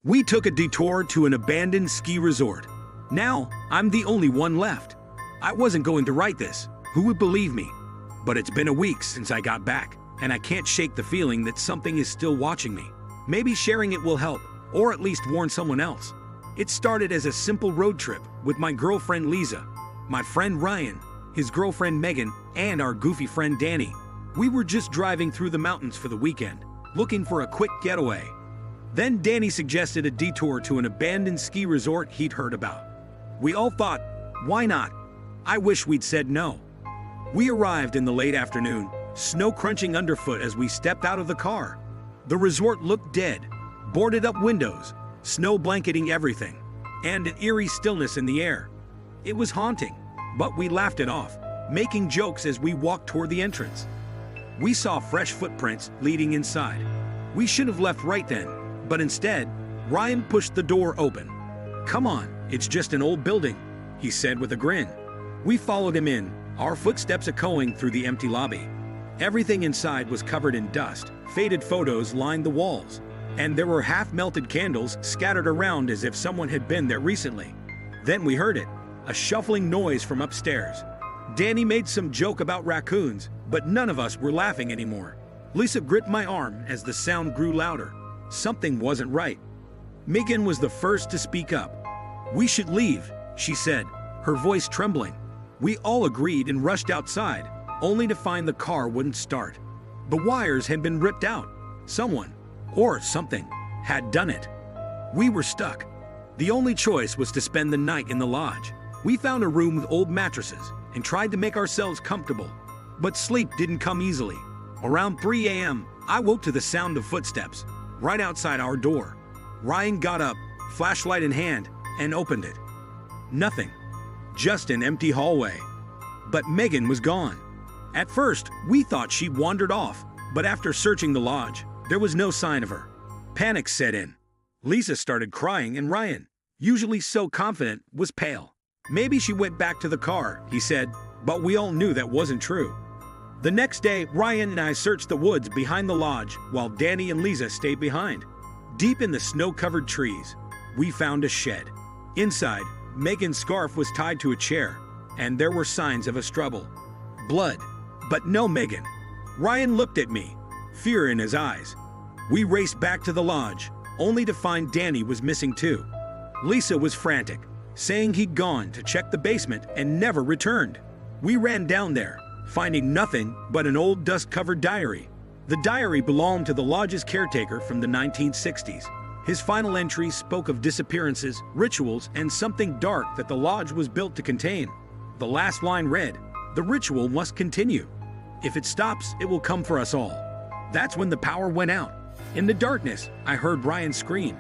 We took a detour to an abandoned ski resort. Now, I'm the only one left. I wasn't going to write this. Who would believe me? But it's been a week since I got back, and I can't shake the feeling that something is still watching me. Maybe sharing it will help, or at least warn someone else. It started as a simple road trip with my girlfriend Lisa, my friend Ryan, his girlfriend Megan, and our goofy friend Danny. We were just driving through the mountains for the weekend, looking for a quick getaway. Then Danny suggested a detour to an abandoned ski resort he'd heard about. We all thought, why not? I wish we'd said no. We arrived in the late afternoon, snow crunching underfoot as we stepped out of the car. The resort looked dead, boarded up windows, snow blanketing everything, and an eerie stillness in the air. It was haunting, but we laughed it off, making jokes as we walked toward the entrance. We saw fresh footprints leading inside. We should have left right then, but instead, Ryan pushed the door open. "Come on, it's just an old building," he said with a grin. We followed him in, our footsteps echoing through the empty lobby. Everything inside was covered in dust, faded photos lined the walls, and there were half-melted candles scattered around as if someone had been there recently. Then we heard it, a shuffling noise from upstairs. Danny made some joke about raccoons, but none of us were laughing anymore. Lisa gripped my arm as the sound grew louder. Something wasn't right. Megan was the first to speak up. "We should leave," she said, her voice trembling. We all agreed and rushed outside, only to find the car wouldn't start. The wires had been ripped out. Someone, or something, had done it. We were stuck. The only choice was to spend the night in the lodge. We found a room with old mattresses and tried to make ourselves comfortable. But sleep didn't come easily. Around 3 a.m., I woke to the sound of footsteps right outside our door. Ryan got up, flashlight in hand, and opened it. Nothing. Just an empty hallway. But Megan was gone. At first, we thought she'd wandered off, but after searching the lodge, there was no sign of her. Panic set in. Lisa started crying and Ryan, usually so confident, was pale. "Maybe she went back to the car," he said, but we all knew that wasn't true. The next day, Ryan and I searched the woods behind the lodge while Danny and Lisa stayed behind. Deep in the snow-covered trees, we found a shed. Inside, Megan's scarf was tied to a chair, and there were signs of a struggle. Blood, but no Megan. Ryan looked at me, fear in his eyes. We raced back to the lodge, only to find Danny was missing too. Lisa was frantic, saying he'd gone to check the basement and never returned. We ran down there, finding nothing but an old dust-covered diary. The diary belonged to the lodge's caretaker from the 1960s. His final entry spoke of disappearances, rituals, and something dark that the lodge was built to contain. The last line read, "The ritual must continue. If it stops, it will come for us all." That's when the power went out. In the darkness, I heard Ryan scream.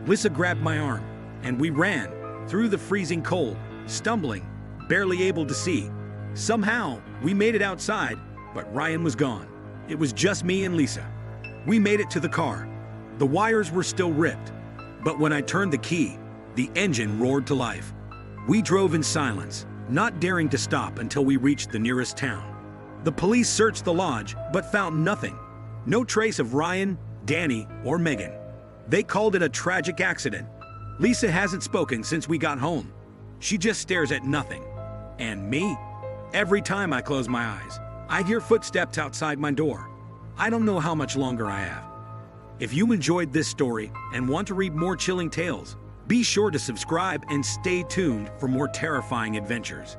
Lisa grabbed my arm, and we ran through the freezing cold, stumbling, barely able to see. Somehow, we made it outside, but Ryan was gone. It was just me and Lisa. We made it to the car. The wires were still ripped, but when I turned the key, the engine roared to life. We drove in silence, not daring to stop until we reached the nearest town. The police searched the lodge, but found nothing. No trace of Ryan, Danny, or Megan. They called it a tragic accident. Lisa hasn't spoken since we got home. She just stares at nothing. And me? Every time I close my eyes, I hear footsteps outside my door. I don't know how much longer I have. If you enjoyed this story and want to read more chilling tales, be sure to subscribe and stay tuned for more terrifying adventures.